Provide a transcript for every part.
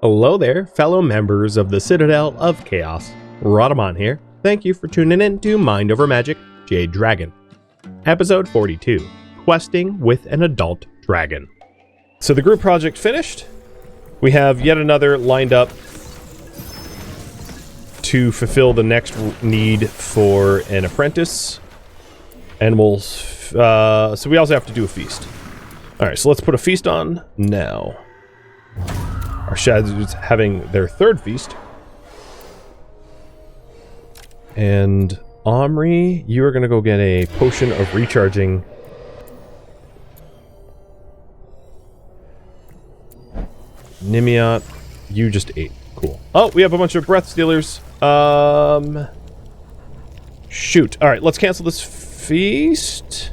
Hello there, fellow members of the Citadel of Chaos. Rhadamant here. Thank you for tuning in to Mind Over Magic, Jade Dragon. Episode 42, Questing with an Adult Dragon. So the group project finished. We have yet another lined up to fulfill the next need for an apprentice. And we'll... so we also have to do a feast. Alright, so let's put a feast on now. Our shadows having their third feast. And Omri, you are going to go get a potion of recharging. Nimiot, you just ate. Cool. Oh, we have a bunch of breath stealers. Shoot. Alright, let's cancel this feast.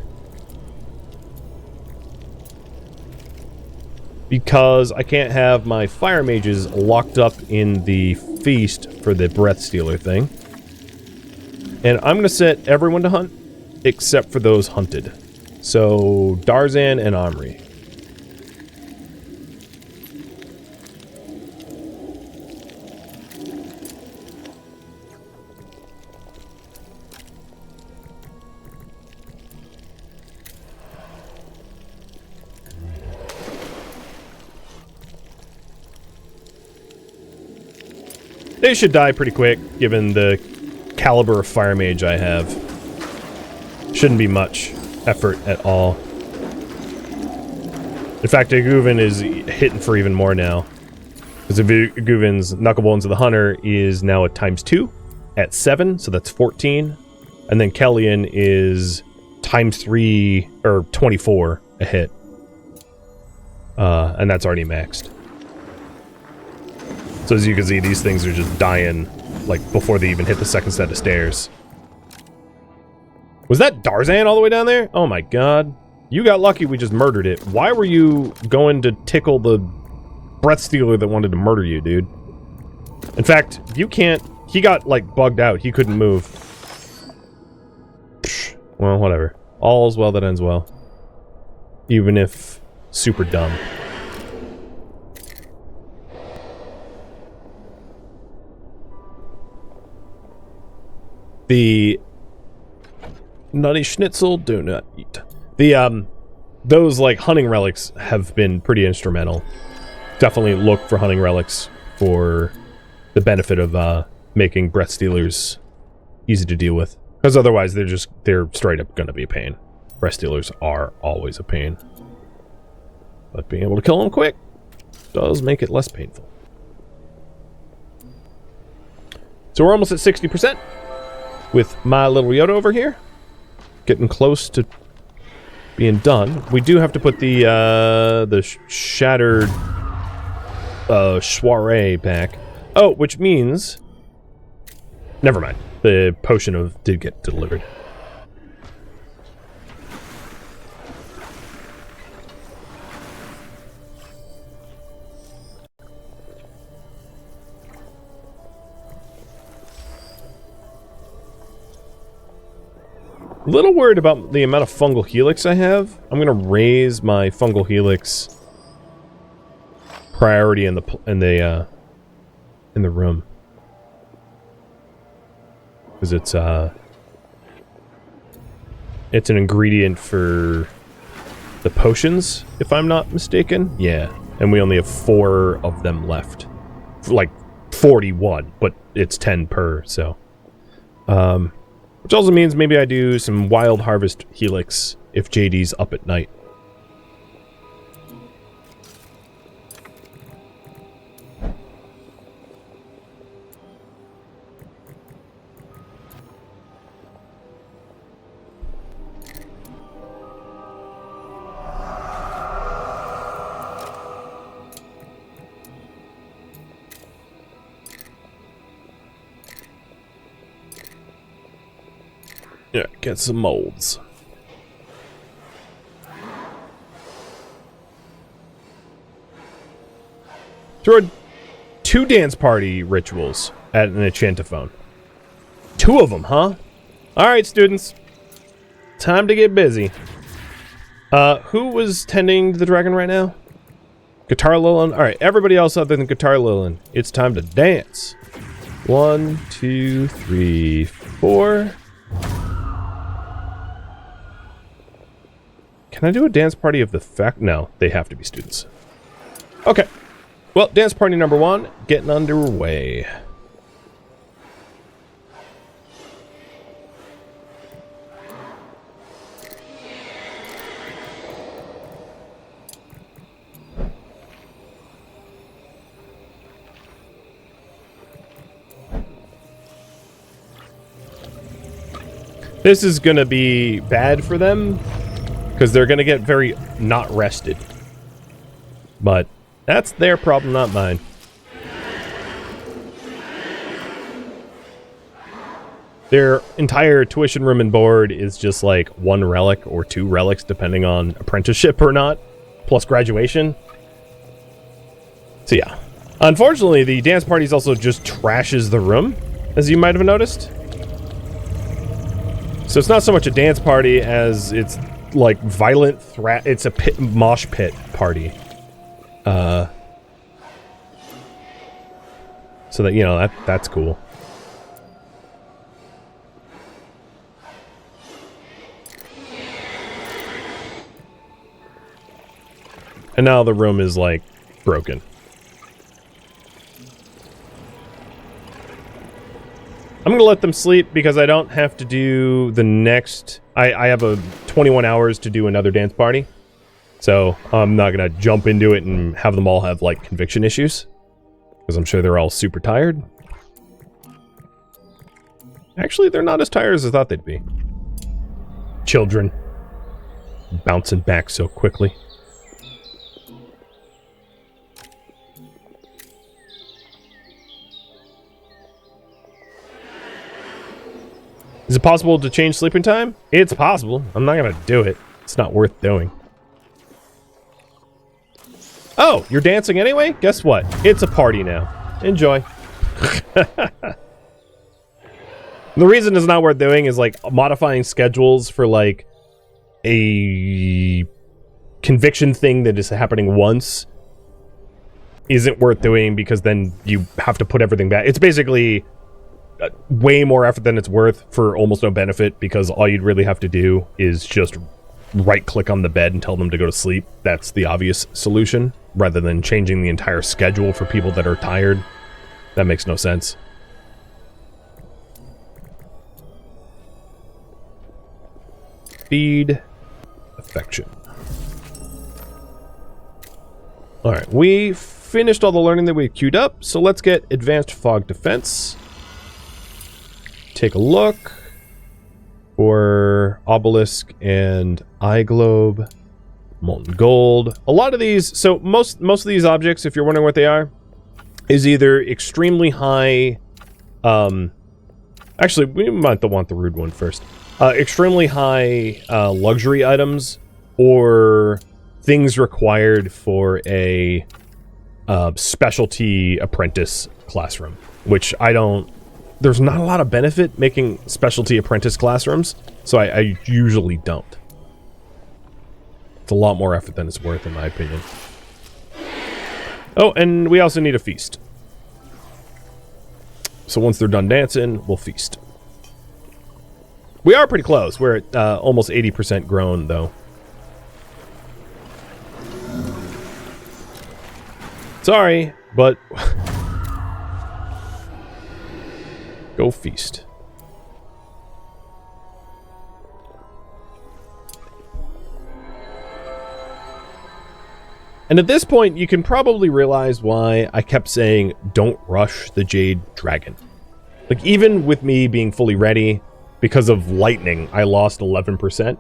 Because I can't have my fire mages locked up in the feast for the breath stealer thing. And I'm going to set everyone to hunt, except for those hunted. So, Darzan and Omri. They should die pretty quick, given the caliber of fire mage I have. Shouldn't be much effort at all. In fact, Aguvin is hitting for even more now. Because Aguvin's Knucklebones of the Hunter is now at ×2 at 7, so that's 14. And then Kellyan is ×3 or 24 a hit. And that's already maxed. So as you can see, these things are just dying, like, before they even hit the second set of stairs. Was that Darzan all the way down there? Oh my god. You got lucky we just murdered it. Why were you going to tickle the breath stealer that wanted to murder you, dude? In fact, you can't... He got, like, bugged out. He couldn't move. Psh, well, whatever. All's well that ends well. Even if super dumb. The nutty schnitzel do not eat. The those like hunting relics have been pretty instrumental. Definitely look for hunting relics for the benefit of making breath stealers easy to deal with. Because otherwise they're straight up gonna be a pain. Breath stealers are always a pain. But being able to kill them quick does make it less painful. So we're almost at 60%. With my little Yoda over here. Getting close to being done. We do have to put the shattered soiree back. Oh, which means... Never mind. The potion did get delivered. A little worried about the amount of fungal helix I have. I'm gonna raise my fungal helix priority in the room, because it's an ingredient for the potions, if I'm not mistaken. Yeah, and we only have 4 of them left, like 41, but it's 10 per. So, which also means maybe I do some Wild Harvest Helix if JD's up at night. Yeah, get some molds. Throw 2 dance party rituals at an enchantophone. 2 of them, huh? Alright, students. Time to get busy. Who was tending the dragon right now? Guitar Lilin. All right, everybody else other than Guitar Lilin, it's time to dance. 1, 2, 3, 4. Can I do a dance party of the fact? No, they have to be students. Okay. Well, dance party number 1, getting underway. This is going to be bad for them, because they're going to get very not rested. But that's their problem, not mine. Their entire tuition room and board is just like 1 relic or 2 relics, depending on apprenticeship or not, plus graduation. So yeah. Unfortunately, the dance party also just trashes the room, as you might have noticed. So it's not so much a dance party as it's like violent it's a mosh pit party. So that, you know, that's cool. And now the room is like broken. I'm gonna let them sleep because I don't have to do the next... I have a 21 hours to do another dance party. So I'm not gonna jump into it and have them all have, like, conviction issues. Because I'm sure they're all super tired. Actually, they're not as tired as I thought they'd be. Children. Bouncing back so quickly. Is it possible to change sleeping time? It's possible. I'm not gonna do it. It's not worth doing. Oh, you're dancing anyway? Guess what? It's a party now. Enjoy. The reason it's not worth doing is, like, modifying schedules for, like, a conviction thing that is happening once isn't worth doing, because then you have to put everything back. It's basically way more effort than it's worth for almost no benefit, because all you'd really have to do is just right-click on the bed and tell them to go to sleep. That's the obvious solution, rather than changing the entire schedule for people that are tired. That makes no sense. Feed affection. Alright, we finished all the learning that we queued up, so let's get advanced fog defense. Take a look for obelisk and eye globe, molten gold. A lot of these, so most of these objects, if you're wondering what they are, is either extremely high. Actually, we might want the rude one first. Extremely high luxury items, or things required for a specialty apprentice classroom, which I don't. There's not a lot of benefit making specialty apprentice classrooms, so I usually don't. It's a lot more effort than it's worth, in my opinion. Oh, and we also need a feast. So once they're done dancing, we'll feast. We are pretty close. We're at almost 80% grown, though. Sorry, but... Go feast. And at this point, you can probably realize why I kept saying, don't rush the Jade Dragon. Like, even with me being fully ready, because of lightning, I lost 11%.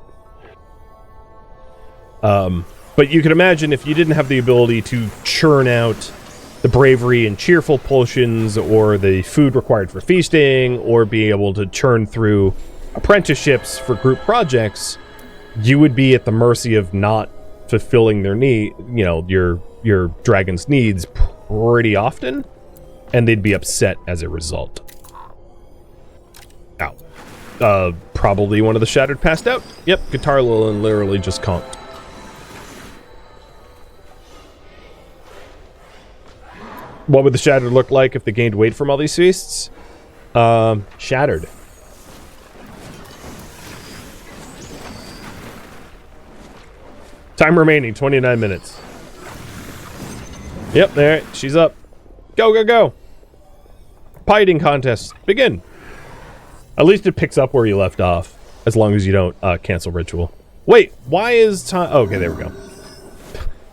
But you can imagine if you didn't have the ability to churn out the bravery and cheerful potions, or the food required for feasting, or be able to churn through apprenticeships for group projects, you would be at the mercy of not fulfilling their need, you know, your dragon's needs pretty often, and they'd be upset as a result. Ow. Probably one of the shattered passed out. Yep, Guitar Lilin literally just conked. What would the Shattered look like if they gained weight from all these feasts? Shattered. Time remaining, 29 minutes. Yep, there, she's up. Go, go, go. Pie-eating contest, begin. At least it picks up where you left off, as long as you don't cancel ritual. Wait, why is time... Oh, okay, there we go.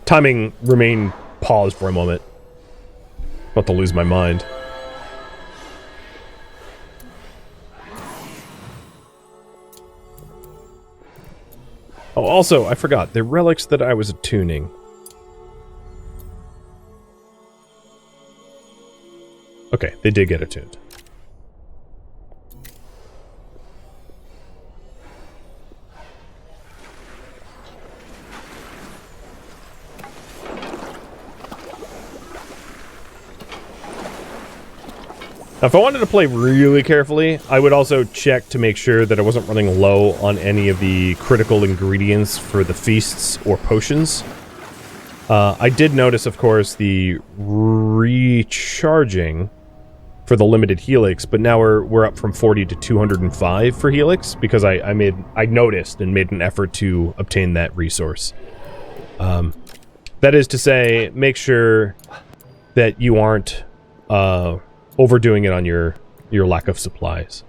Timing remained paused for a moment. About to lose my mind. Oh, also, I forgot. The relics that I was attuning. Okay, they did get attuned. Now, if I wanted to play really carefully, I would also check to make sure that I wasn't running low on any of the critical ingredients for the feasts or potions. I did notice, of course, the recharging for the limited helix, but now we're up from 40 to 205 for helix because I noticed and made an effort to obtain that resource. That is to say, make sure that you aren't overdoing it on your lack of supplies.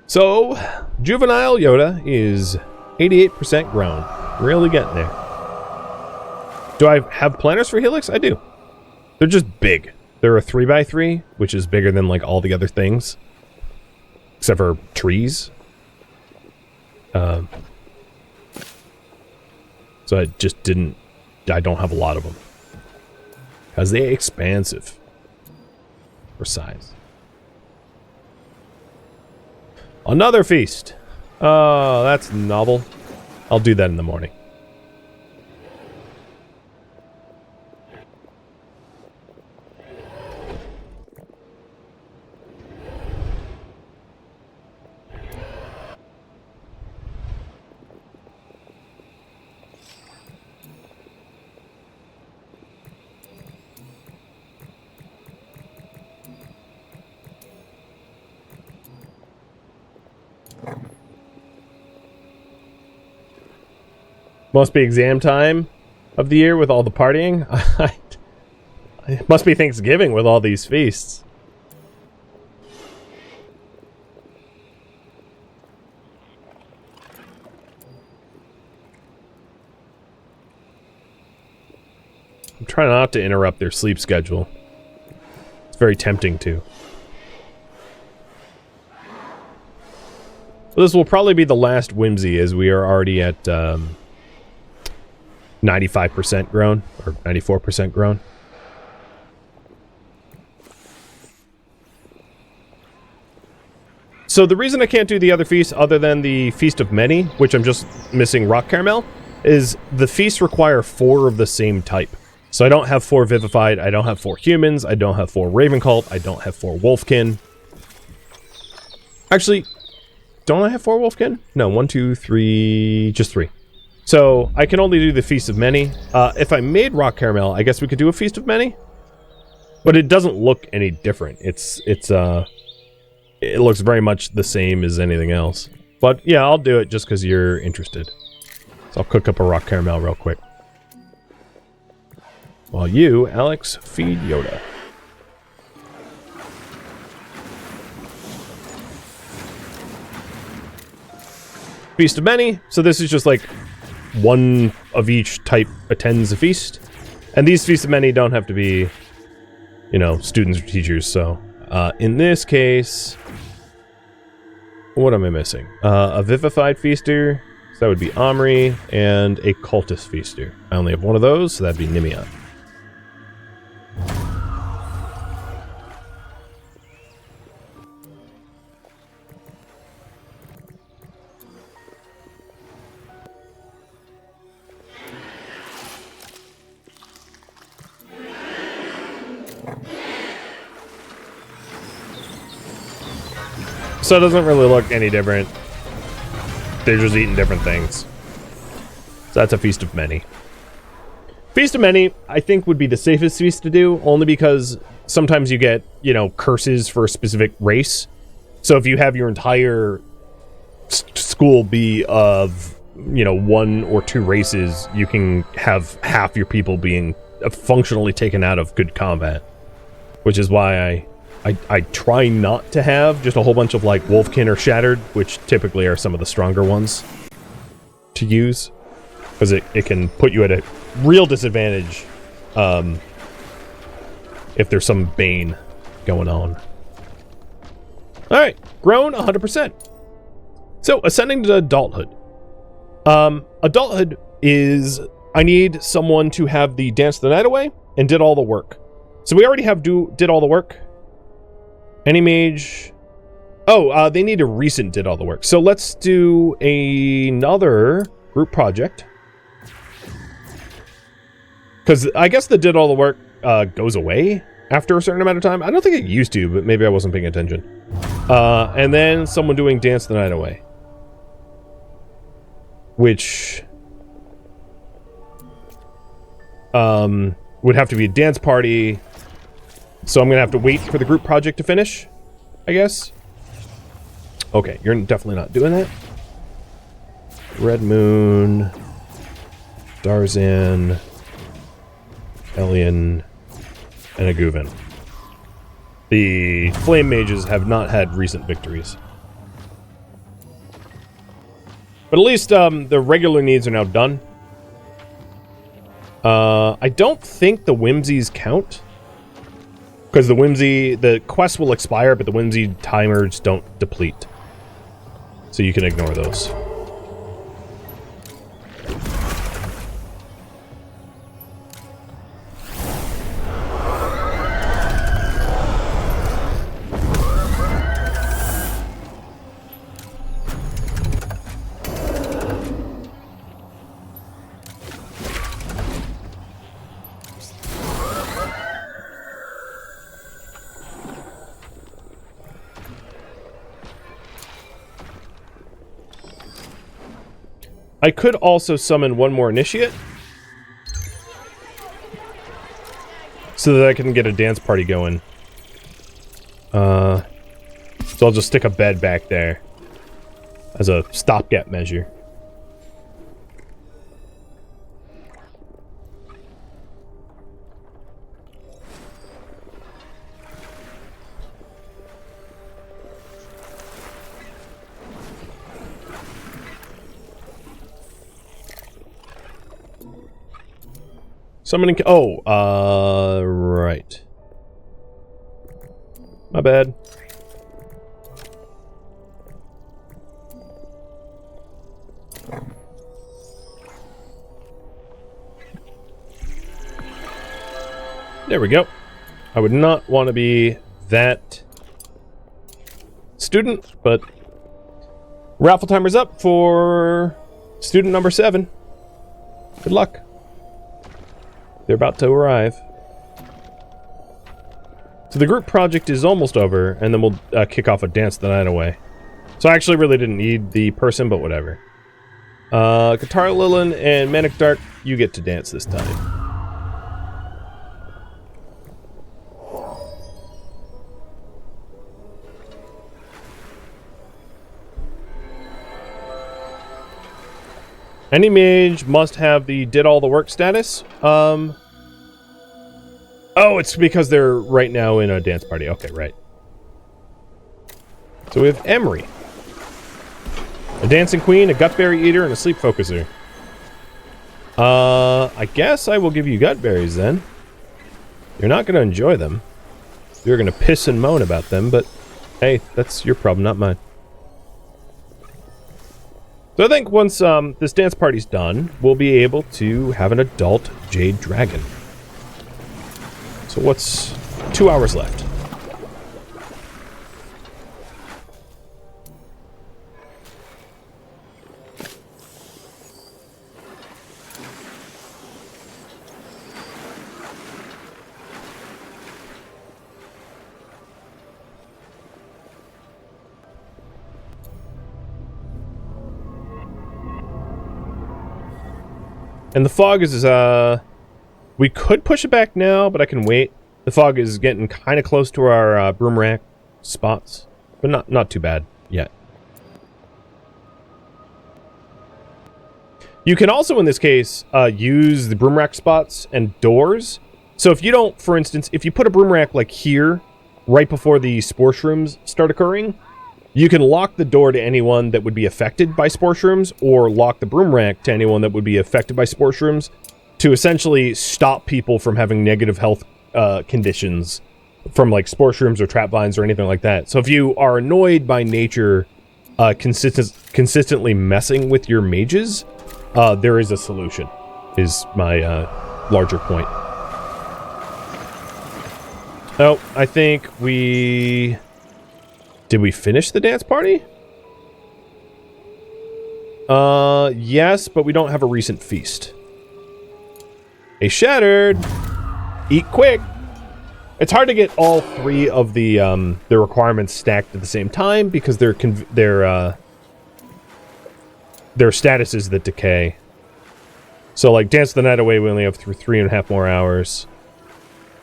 So, juvenile Yoda is 88% grown. Really getting there. Do I have planners for helix? I do. They're just big. They're a 3x3, which is bigger than like all the other things. Except for trees. So I just didn't... I don't have a lot of them. Because they're expansive. For size. Another feast. Oh, that's novel. I'll do that in the morning. Must be exam time of the year with all the partying. It must be Thanksgiving with all these feasts. I'm trying not to interrupt their sleep schedule. It's very tempting to. Well, this will probably be the last whimsy as we are already at 95% grown, or 94% grown. So the reason I can't do the other feasts, other than the Feast of Many, which I'm just missing rock caramel, is the feasts require 4 of the same type. So I don't have 4 vivified, I don't have 4 humans, I don't have 4 raven cult, I don't have 4 wolfkin. Actually, don't I have 4 wolfkin? No, 1, 2, 3, just 3. So, I can only do the Feast of Many. If I made rock caramel, I guess we could do a Feast of Many. But it doesn't look any different. It looks very much the same as anything else. But yeah, I'll do it just because you're interested. So I'll cook up a rock caramel real quick. While you, Alex, feed Yoda. Feast of Many. So this is just like one of each type attends a feast. And these Feasts of Many don't have to be, you know, students or teachers. So in this case, what am I missing? A vivified feaster. So that would be Omri, and a cultist feaster. I only have one of those, so that'd be Nimion. So it doesn't really look any different. they're just eating different things. So that's a Feast of Many. Feast of Many, I think, would be the safest feast to do, only because sometimes you get, you know, curses for a specific race. So if you have your entire school be of, you know, 1 or 2 races, you can have half your people being functionally taken out of good combat. Which is why I try not to have just a whole bunch of, like, Wolfkin or Shattered, which typically are some of the stronger ones to use. Because it can put you at a real disadvantage if there's some Bane going on. Alright, grown 100%. So, ascending to adulthood. Adulthood is, I need someone to have the Dance the Night Away and did all the work. So we already have did all the work. Any mage... Oh, they need a recent did all the work. So let's do another group project. Because I guess the did all the work goes away after a certain amount of time. I don't think it used to, but maybe I wasn't paying attention. And then someone doing Dance the Night Away. Which... would have to be a dance party. So I'm going to have to wait for the group project to finish, I guess. Okay, you're definitely not doing that. Red Moon, Darzan, Elian, and a Guvin. The Flame Mages have not had recent victories. But at least the regular needs are now done. I don't think the Whimsies count. Because the quest will expire, but the Whimsy timers don't deplete. So you can ignore those. I could also summon one more initiate. So that I can get a dance party going. So I'll just stick a bed back there. As a stopgap measure. Summoning... Oh, right. My bad. There we go. I would not want to be that student, but raffle timer's up for student number 7. Good luck. They're about to arrive. So the group project is almost over, and then we'll kick off a Dance the Night Away. So I actually really didn't need the person, but whatever. Guitar Lilin and Manic Dark, you get to dance this time. Any mage must have the did all the work status. Oh, it's because they're right now in a dance party. Okay, right. So we have Emery. A dancing queen, a gutberry eater, and a sleep focuser. I guess I will give you gutberries then. You're not going to enjoy them. You're going to piss and moan about them, but hey, that's your problem, not mine. So I think once this dance party's done, we'll be able to have an adult Jade Dragon. So what's 2 hours left? And the fog is, we could push it back now, but I can wait. The fog is getting kind of close to our broom rack spots, but not too bad yet. You can also, in this case, use the broom rack spots and doors. So if you don't, for instance, if you put a broom rack like here, right before the spore shrooms start occurring, you can lock the door to anyone that would be affected by spore shrooms, or lock the broom rack to anyone that would be affected by spore shrooms, to essentially stop people from having negative health conditions from like spore shrooms or trap vines or anything like that. So if you are annoyed by nature consistently messing with your mages, there is a solution, is my larger point. Oh, I think we... Did we finish the dance party? Yes, but we don't have a recent feast. A shattered! Eat quick! It's hard to get all three of the requirements stacked at the same time because they're statuses that decay. So, like, Dance the Night Away, we only have 3.5 more hours.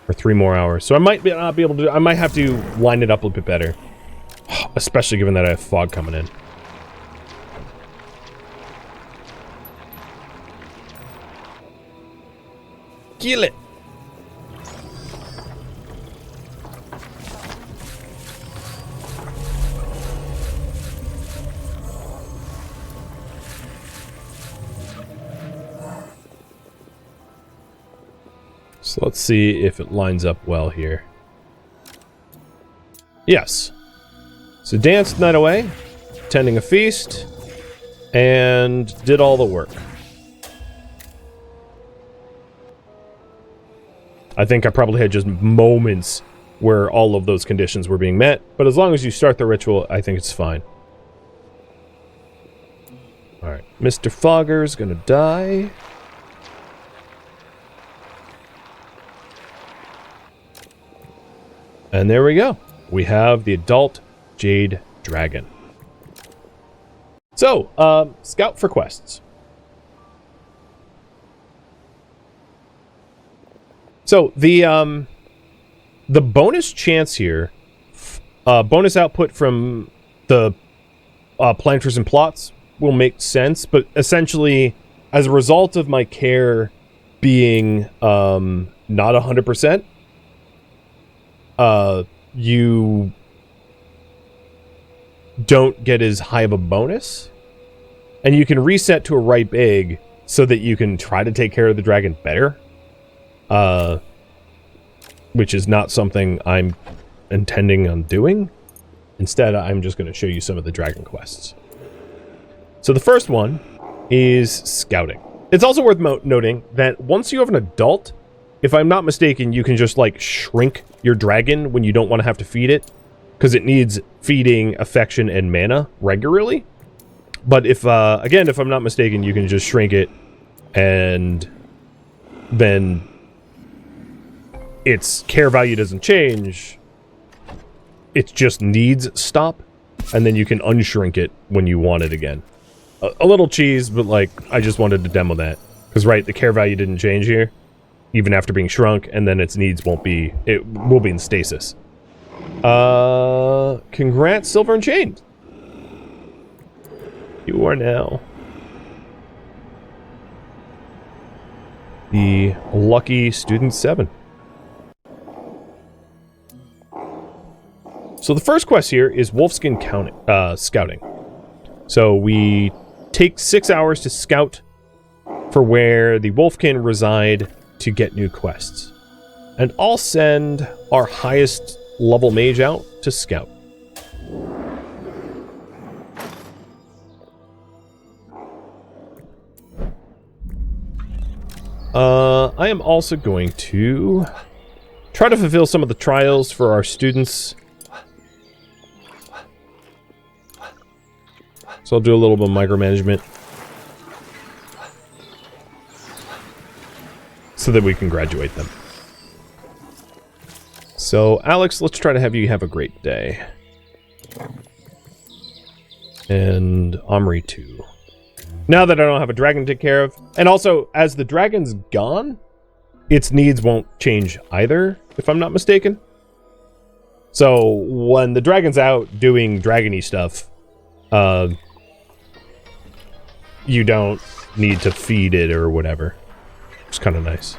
Or 3 more hours. So I might not be able to... I might have to line it up a little bit better. Especially given that I have fog coming in. Kill it! So let's see if it lines up well here. Yes. So danced the night away, attending a feast, and did all the work. I think I probably had just moments where all of those conditions were being met, but as long as you start the ritual, I think it's fine. Alright, Mr. Fogger's gonna die. And there we go. We have the adult Jade Dragon. So, scout for quests. So, the bonus chance here, bonus output from the planters and plots will make sense, but essentially, as a result of my care being not 100%, you don't get as high of a bonus, and you can reset to a ripe egg so that you can try to take care of the dragon better, which is not something I'm intending on doing. Instead, I'm just going to show you some of the dragon quests. So the first one is scouting. It's also worth noting that once you have an adult, if I'm not mistaken, you can just like shrink your dragon when you don't want to have to feed it, because it needs feeding, affection, and mana regularly. But if, again, if I'm not mistaken, you can just shrink it, and then its care value doesn't change. It just needs stop, and then you can unshrink it when you want it again. A little cheese, but like, I just wanted to demo that. Because, right, the care value didn't change here, even after being shrunk, and then its needs won't be, it will be in stasis. Congrats, Silver and Chained. You are now the lucky student 7. So the first quest here is Wolfskin Scouting. So we take 6 hours to scout for where the Wolfkin reside to get new quests. And I'll send our highest level mage out to scout. I am also going to try to fulfill some of the trials for our students. So I'll do a little bit of micromanagement so that we can graduate them. So, Alex, let's try to have you have a great day. And Omri too. Now that I don't have a dragon to take care of. And also, as the dragon's gone, its needs won't change either, if I'm not mistaken. So, when the dragon's out doing dragony stuff, you don't need to feed it or whatever. It's kind of nice.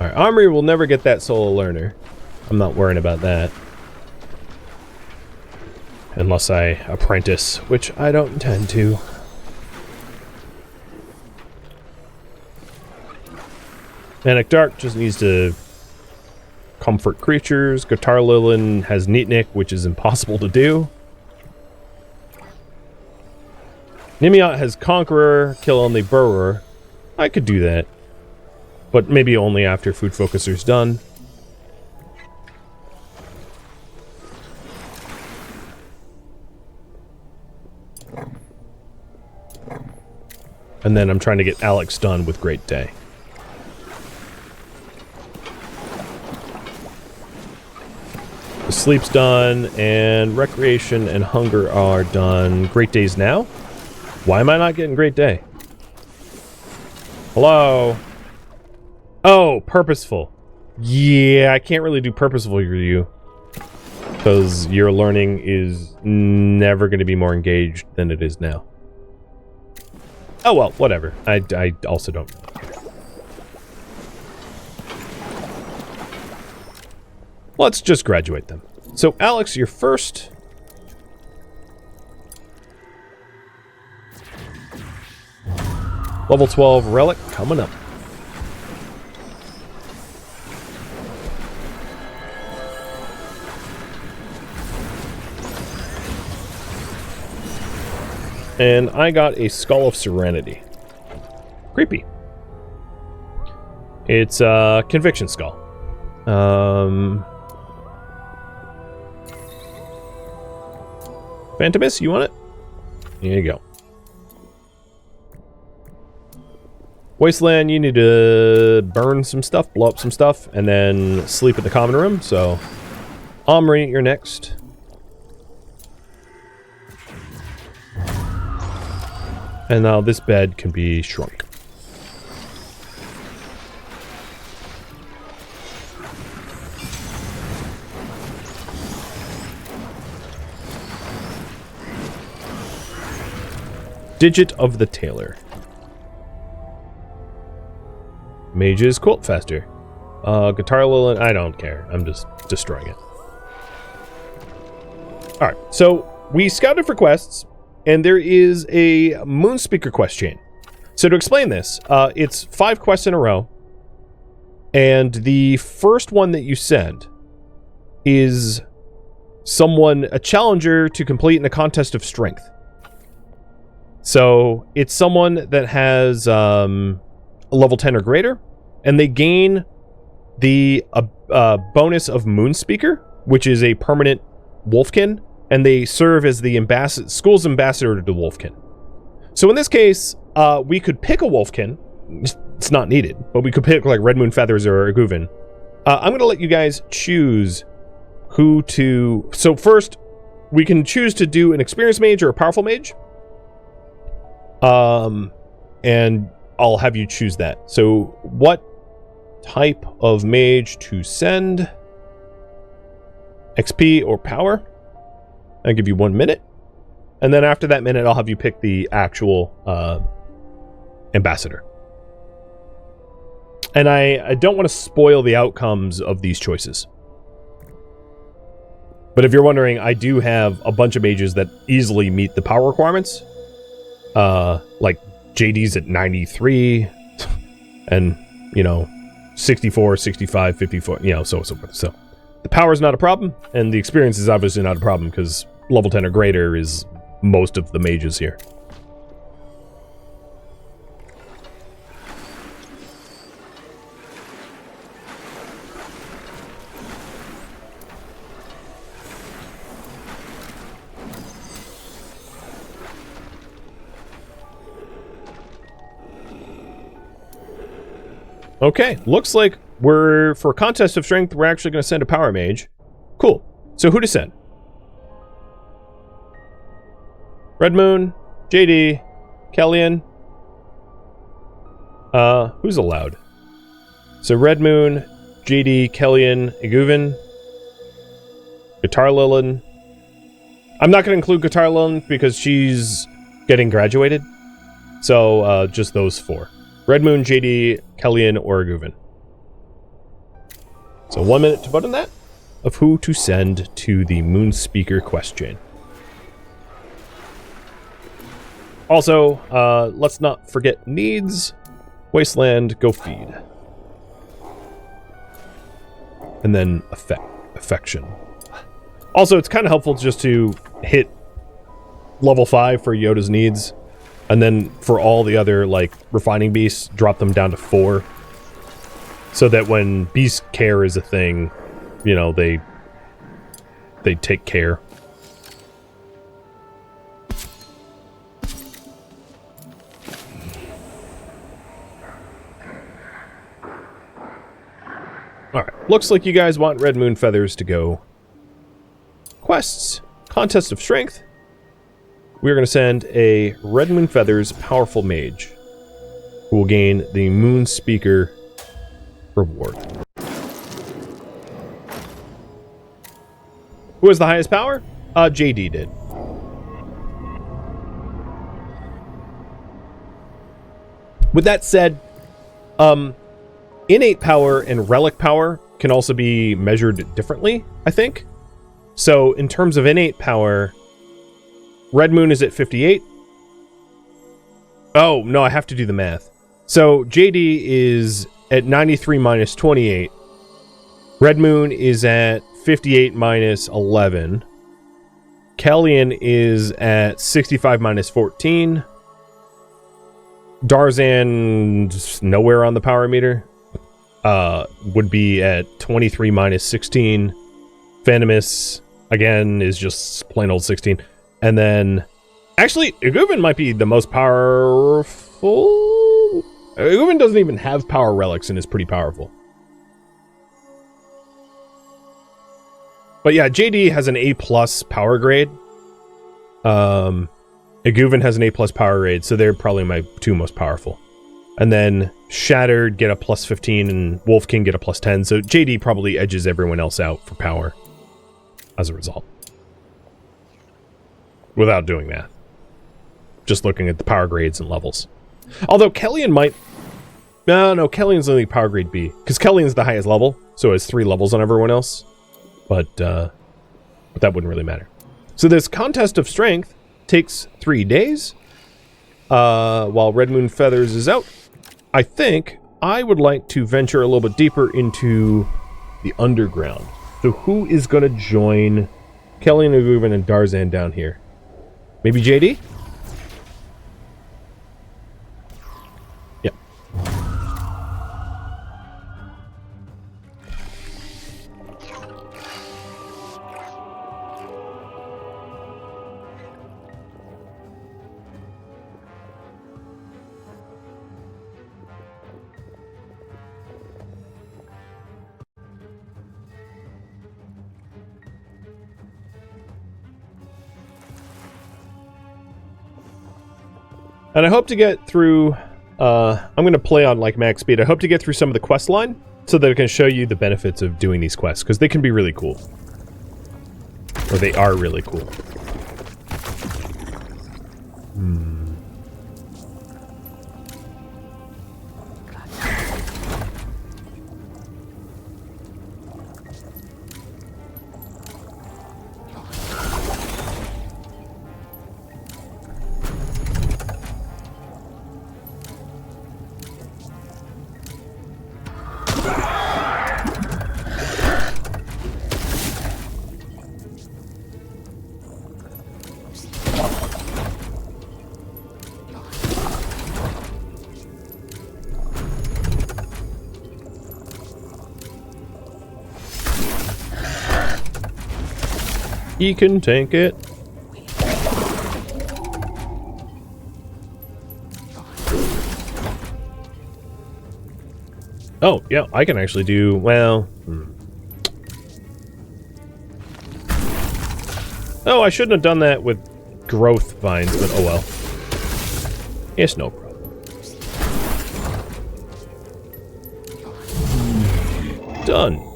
Alright, Armory will never get that solo learner. I'm not worrying about that. Unless I apprentice, which I don't intend to. Manic Dark just needs to comfort creatures. Guitar Lilin has Neatnik, which is impossible to do. Nimiot has Conqueror, kill only Burrower. I could do that. But maybe only after Food Focuser's done. And then I'm trying to get Alex done with Great Day. The Sleep's done, and Recreation and Hunger are done. Great Day's now? Why am I not getting Great Day? Hello? Oh, Purposeful. Yeah, I can't really do Purposeful for you. Because your learning is never going to be more engaged than it is now. Oh well, whatever. I also don't care. Let's just graduate them. So, Alex, you're first. Level 12 Relic coming up. And I got a Skull of Serenity. Creepy. It's a Conviction Skull. Phantomus, you want it? Here you go. Wasteland, you need to burn some stuff, blow up some stuff, and then sleep in the common room, so... Omri, you're next. And now this bed can be shrunk. Digit of the Tailor. Mages quilt faster. Guitar Lilin, I don't care. I'm just destroying it. Alright, so we scouted for quests. And there is a Moonspeaker quest chain. So to explain this, it's 5 quests in a row. And the first one that you send is a challenger to complete in a contest of strength. So it's someone that has a level 10 or greater. And they gain the bonus of Moonspeaker, which is a permanent wolfkin. And they serve as the school's ambassador to the Wolfkin. So in this case, we could pick a Wolfkin. It's not needed, but we could pick like Red Moon Feathers or a Guvin. I'm going to let you guys choose who to... So first, we can choose to do an experienced mage or a powerful mage. And I'll have you choose that. So what type of mage to send? XP or power? I'll give you 1 minute. And then after that minute, I'll have you pick the actual ambassador. And I don't want to spoil the outcomes of these choices. But if you're wondering, I do have a bunch of mages that easily meet the power requirements. Like JD's at 93. And, 64, 65, 54, so forth. So the power is not a problem. And the experience is obviously not a problem because level 10 or greater is most of the mages here. Okay, looks like for a contest of strength, we're actually going to send a power mage. Cool. So who to send? Red Moon, JD, Kellyan. Who's allowed? So Red Moon, JD, Kellyan, Eguvin, Guitar Lilin. I'm not going to include Guitar Lilin because she's getting graduated. So just those four. Red Moon, JD, Kellyan, or Eguvin. So 1 minute to vote on that of who to send to the Moon Speaker quest chain. Also, let's not forget needs. Wasteland, go feed. And then affection. Also, it's kind of helpful just to hit level 5 for Yoda's needs. And then for all the other, like, refining beasts, drop them down to 4. So that when beast care is a thing, you know, they take care. Alright, looks like you guys want Red Moon Feathers to go. Quests. Contest of Strength. We're going to send a Red Moon Feathers Powerful Mage, who will gain the Moon Speaker reward. Who has the highest power? JD did. With that said, innate power and relic power can also be measured differently, I think. So in terms of innate power, Red Moon is at 58. Oh, no, I have to do the math. So JD is at 93 minus 28. Red Moon is at 58 minus 11. Kellyan is at 65 minus 14. Darzan, nowhere on the power meter, would be at 23 minus 16. Venomous, again, is just plain old 16. And then, actually, Eguvin might be the most powerful. Eguvin doesn't even have power relics and is pretty powerful. But yeah, JD has an A+ power grade. Eguvin has an A+ power grade, so they're probably my two most powerful. And then Shattered get a plus 15 and Wolf King get a plus 10, so JD probably edges everyone else out for power as a result. Without doing math. Just looking at the power grades and levels. Although Kellyan might... No, Kellyan's only power grade B. Because Kellyan's the highest level, so it's 3 levels on everyone else. But that wouldn't really matter. So this Contest of Strength takes 3 days. While Red Moon Feathers is out. I think I would like to venture a little bit deeper into the underground. So who is going to join Kellyan, Eguvin, and Darzan down here? Maybe JD? Yep. And I hope to get through, I'm going to play on like max speed. I hope to get through some of the quest line so that I can show you the benefits of doing these quests, because they can be really cool. Or they are really cool. He can tank it. Oh, yeah, I can actually do, well... Oh, I shouldn't have done that with growth vines, but oh well. It's no problem. Done.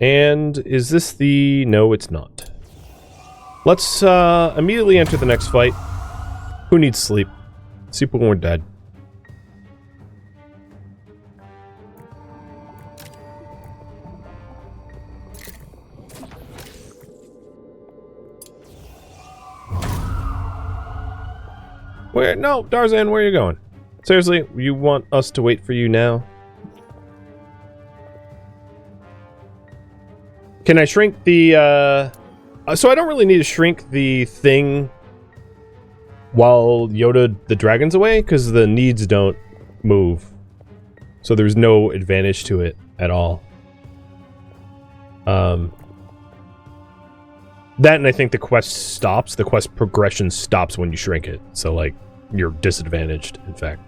And is this the... No, it's not. Let's immediately enter the next fight. Who needs sleep? Sleep when we're dead. Where? No, Darzan, where are you going? Seriously, you want us to wait for you now? Can I shrink the, so I don't really need to shrink the thing while Yoda the dragon's away, because the needs don't move. So there's no advantage to it at all. That and I think the quest stops. The quest progression stops when you shrink it. So, like, you're disadvantaged, in fact.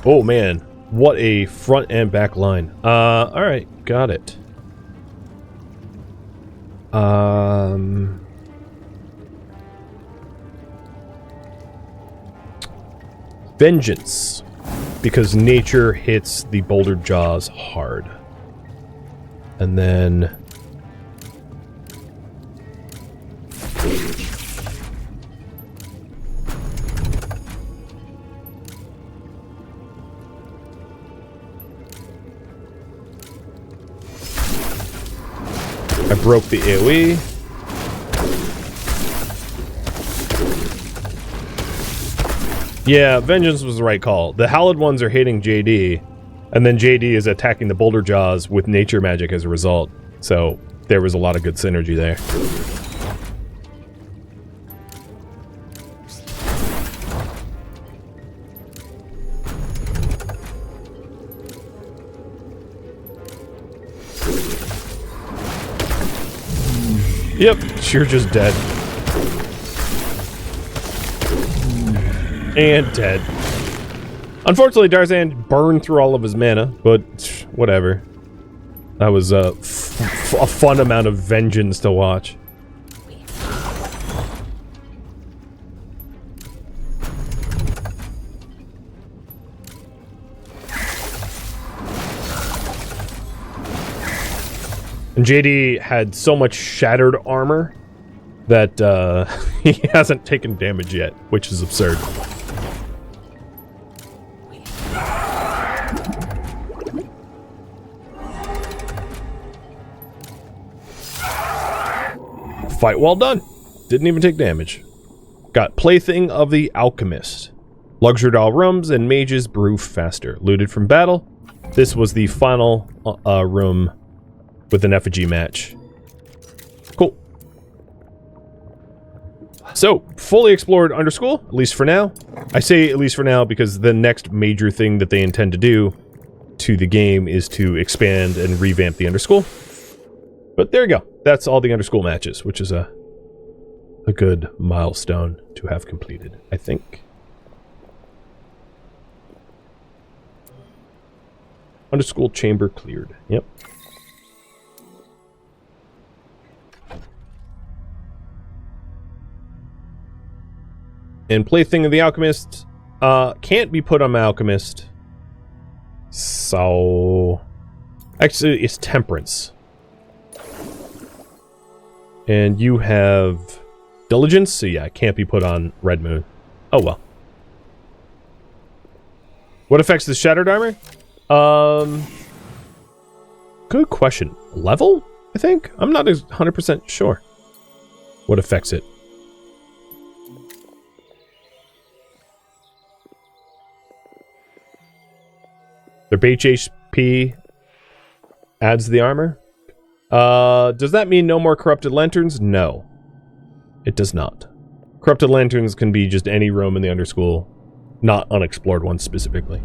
Oh, man. What a front and back line. Alright. Got it. Vengeance. Because nature hits the boulder jaws hard. And then... I broke the AoE. Yeah, Vengeance was the right call. The Hallowed ones are hitting JD, and then JD is attacking the Boulder Jaws with nature magic as a result. So, there was a lot of good synergy there. Yep, you're just dead. And dead. Unfortunately, Darzan burned through all of his mana, but whatever. That was a fun amount of vengeance to watch. And JD had so much shattered armor that he hasn't taken damage yet, which is absurd. Fight well done. Didn't even take damage. Got Plaything of the Alchemist. Luxury doll rooms and mages brew faster. Looted from battle. This was the final room with an effigy match. Cool. So, fully explored Underschool, at least for now. I say at least for now because the next major thing that they intend to do to the game is to expand and revamp the Underschool. But there you go. That's all the Underschool matches, which is a good milestone to have completed, I think. Underschool chamber cleared. Yep. And Plaything of the Alchemist can't be put on my Alchemist. So... Actually, it's Temperance. And you have Diligence, so yeah, it can't be put on Red Moon. Oh well. What affects the Shattered Armor? Good question. Level, I think? I'm not 100% sure what affects it. Their base HP adds the armor. Does that mean no more Corrupted Lanterns? No. It does not. Corrupted Lanterns can be just any room in the Underschool not unexplored ones specifically.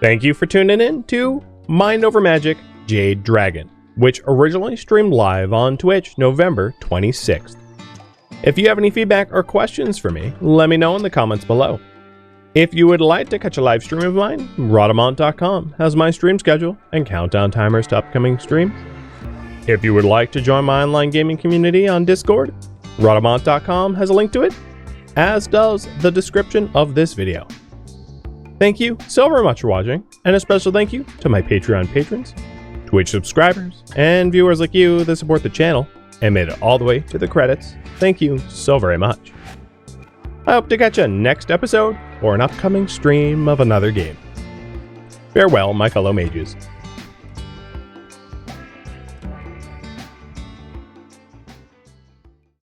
Thank you for tuning in to Mind Over Magic Jade Dragon, which originally streamed live on Twitch November 26th. If you have any feedback or questions for me, let me know in the comments below. If you would like to catch a live stream of mine, Rhadamant.com has my stream schedule and countdown timers to upcoming streams. If you would like to join my online gaming community on Discord, Rhadamant.com has a link to it, as does the description of this video. Thank you so very much for watching, and a special thank you to my Patreon patrons, Twitch subscribers, and viewers like you that support the channel and made it all the way to the credits. Thank you so very much. I hope to catch you next episode or an upcoming stream of another game. Farewell, my fellow mages.